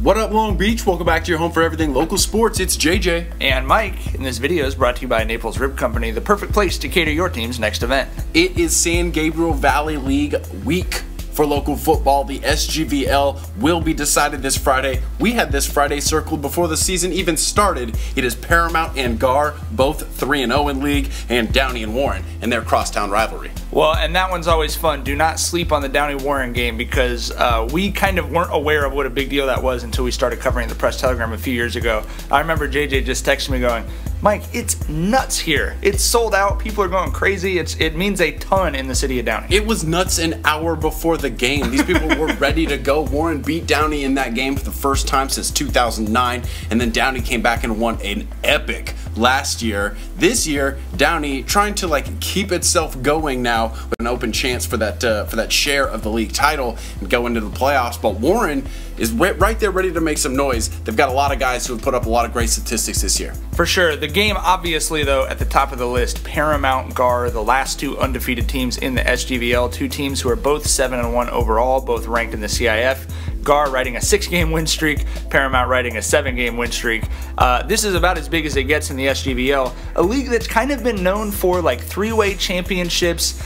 What up, Long Beach? Welcome back to your home for everything local sports. It's JJ. And Mike. And this video is brought to you by Naples Rib Company, the perfect place to cater your team's next event. It is San Gabriel Valley League week for local football. The SGVL will be decided this Friday. We had this Friday circled before the season even started. It is Paramount and Gar, both 3-0 in league, and Downey and Warren in their crosstown rivalry. Well, and that one's always fun. Do not sleep on the Downey-Warren game because we kind of weren't aware of what a big deal that was until we started covering the Press Telegram a few years ago. I remember JJ just texting me going, Mike, it's nuts here. It's sold out. People are going crazy. It means a ton in the city of Downey. It was nuts an hour before the game. These people were ready to go. Warren beat Downey in that game for the first time since 2009, and then Downey came back and won an epic last year. This year, Downey trying to keep itself going now with an open chance for that share of the league title and go into the playoffs. But Warren is right there ready to make some noise. They've got a lot of guys who have put up a lot of great statistics this year. For sure. The game, obviously, though, at the top of the list, Paramount, Gar, the last two undefeated teams in the SGVL, two teams who are both 7-1 overall, both ranked in the CIF. Gar riding a 6-game win streak, Paramount riding a 7-game win streak. This is about as big as it gets in the SGVL, a league that's kind of been known for three-way championships.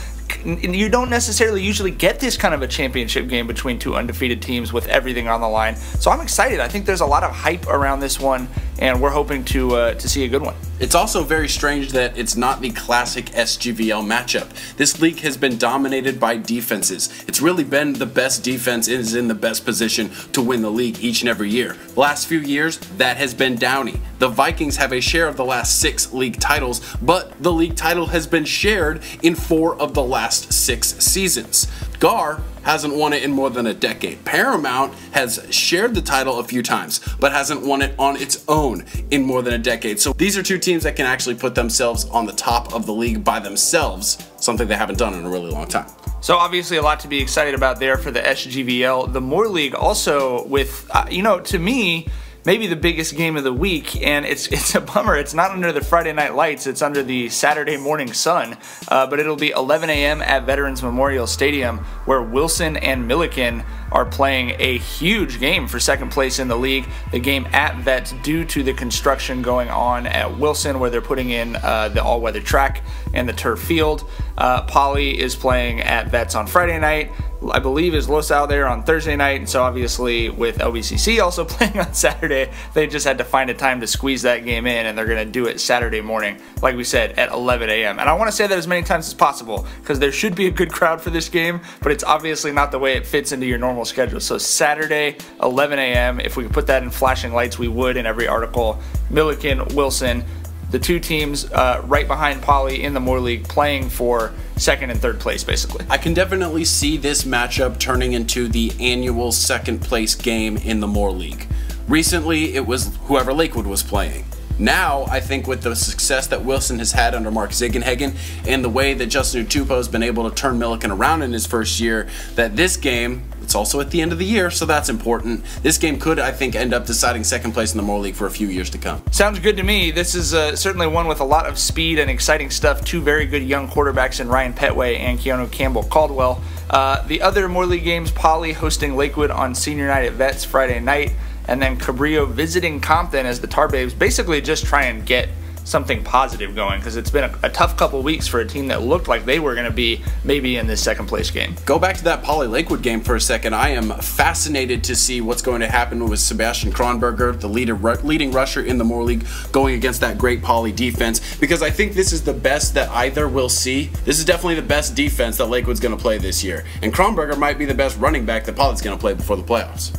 You don't necessarily usually get this kind of a championship game between two undefeated teams with everything on the line. So I'm excited. I think there's a lot of hype around this one, and we're hoping to see a good one. It's also very strange that it's not the classic SGVL matchup. This league has been dominated by defenses. It's really been the best defense is in the best position to win the league each and every year. The last few years, that has been Downey. The Vikings have a share of the last 6 league titles, but the league title has been shared in 4 of the last 6 seasons. Gar hasn't won it in more than a decade. Paramount has shared the title a few times, but hasn't won it on its own in more than a decade. So these are two teams that can actually put themselves on the top of the league by themselves, something they haven't done in a really long time. So obviously a lot to be excited about there for the SGVL. The Moore League also with, to me, maybe the biggest game of the week, and it's a bummer. It's not under the Friday night lights, it's under the Saturday morning sun, but it'll be 11 a.m. at Veterans Memorial Stadium, where Wilson and Milliken are playing a huge game for second place in the league. The game at Vets due to the construction going on at Wilson, where they're putting in the all-weather track and the turf field. Poly is playing at Vets on Friday night. I believe is Los Al there on Thursday night, and so obviously with LBCC also playing on Saturday, they just had to find a time to squeeze that game in, and they're going to do it Saturday morning, like we said, at 11 a.m. And I want to say that as many times as possible, because there should be a good crowd for this game, but it's obviously not the way it fits into your normal schedule. So Saturday, 11 a.m., if we could put that in flashing lights, we would in every article. Milliken, Wilson, the two teams right behind Poly in the Moore League playing for second and third place, basically. I can definitely see this matchup turning into the annual second place game in the Moore League. Recently, it was whoever Lakewood was playing. Now, I think with the success that Wilson has had under Mark Ziegenhagen and the way that Justin Utupo has been able to turn Milliken around in his first year, that this game, it's also at the end of the year, so that's important. This game could, I think, end up deciding second place in the Moore League for a few years to come. Sounds good to me. This is certainly one with a lot of speed and exciting stuff. Two very good young quarterbacks in Ryan Petway and Keanu Campbell-Caldwell. The other Moore League games, Poly hosting Lakewood on senior night at Vets Friday night, and then Cabrillo visiting Compton as the Tar Babes basically just try and get something positive going, because it's been a tough couple weeks for a team that looked like they were going to be maybe in this second place game. Go back to that Poly Lakewood game for a second. I am fascinated to see what's going to happen with Sebastian Kronberger, the leading rusher in the Moore League, going against that great Poly defense, because I think this is the best that either will see. This is definitely the best defense that Lakewood's going to play this year, and Kronberger might be the best running back that Poly's going to play before the playoffs.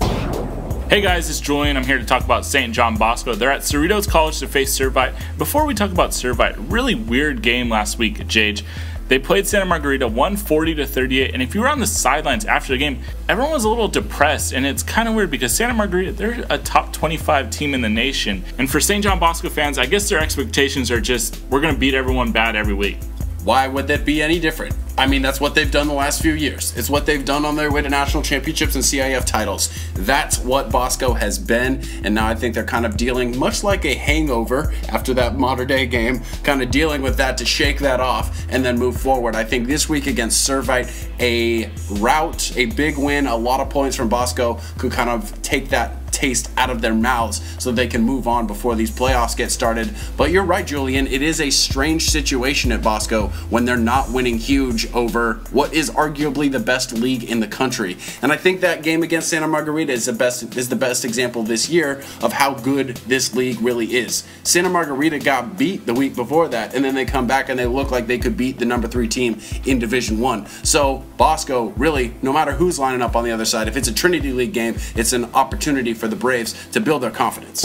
Hey guys, it's Julian. I'm here to talk about St. John Bosco. They're at Cerritos College to face Servite. Before we talk about Servite, really weird game last week at JH. They played Santa Margarita 140-38, and if you were on the sidelines after the game, everyone was a little depressed, and it's kind of weird because Santa Margarita, they're a top 25 team in the nation. And for St. John Bosco fans, I guess their expectations are just, we're going to beat everyone bad every week. Why would that be any different? I mean, that's what they've done the last few years. It's what they've done on their way to national championships and CIF titles. That's what Bosco has been, and now I think they're kind of dealing, much like a hangover after that Mater Dei game, kind of dealing with that to shake that off and then move forward. I think this week against Servite, a rout, a big win, a lot of points from Bosco could kind of take that taste out of their mouths so they can move on before these playoffs get started. But you're right, Julian, it is a strange situation at Bosco when they're not winning huge over what is arguably the best league in the country. And I think that game against Santa Margarita is the best example this year of how good this league really is. Santa Margarita got beat the week before that, and then they come back and they look like they could beat the number 3 team in Division 1. So Bosco, really, no matter who's lining up on the other side, if it's a Trinity League game, it's an opportunity for the Braves to build their confidence.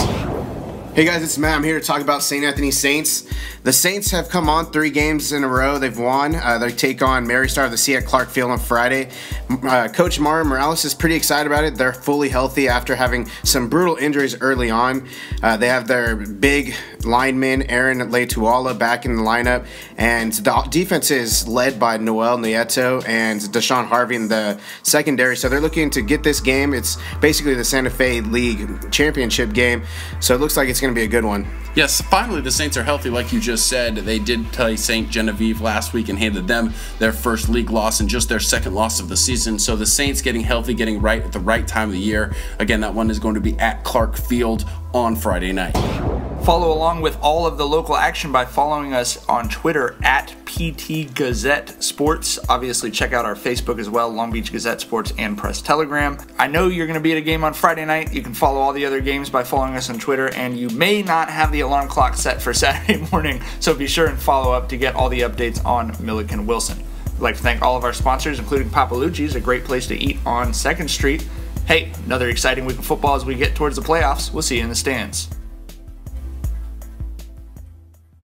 Hey guys, it's Matt. I'm here to talk about St. Anthony Saints. The Saints have come on 3 games in a row. They've won. They take on Mary Star of the Sea at Clark Field on Friday. Coach Mario Morales is pretty excited about it. They're fully healthy after having some brutal injuries early on. They have their big lineman, Aaron Leituala, back in the lineup. And the defense is led by Noel Nieto and Deshaun Harvey in the secondary. So they're looking to get this game. It's basically the Santa Fe League championship game. So it looks like it's going to be a good one. Yes, finally the Saints are healthy, like you just said. They did play St. Genevieve last week and handed them their first league loss and just their second loss of the season. So the Saints getting healthy, getting right at the right time of the year. Again, that one is going to be at Clark Field on Friday night. Follow along with all of the local action by following us on Twitter at PT Gazette Sports. Obviously, check out our Facebook as well, Long Beach Gazette Sports and Press Telegram. I know you're going to be at a game on Friday night. You can follow all the other games by following us on Twitter, and you may not have the alarm clock set for Saturday morning, so be sure and follow up to get all the updates on Milliken Wilson. I'd like to thank all of our sponsors, including Papalucci's, a great place to eat on 2nd Street. Hey, another exciting week of football as we get towards the playoffs. We'll see you in the stands.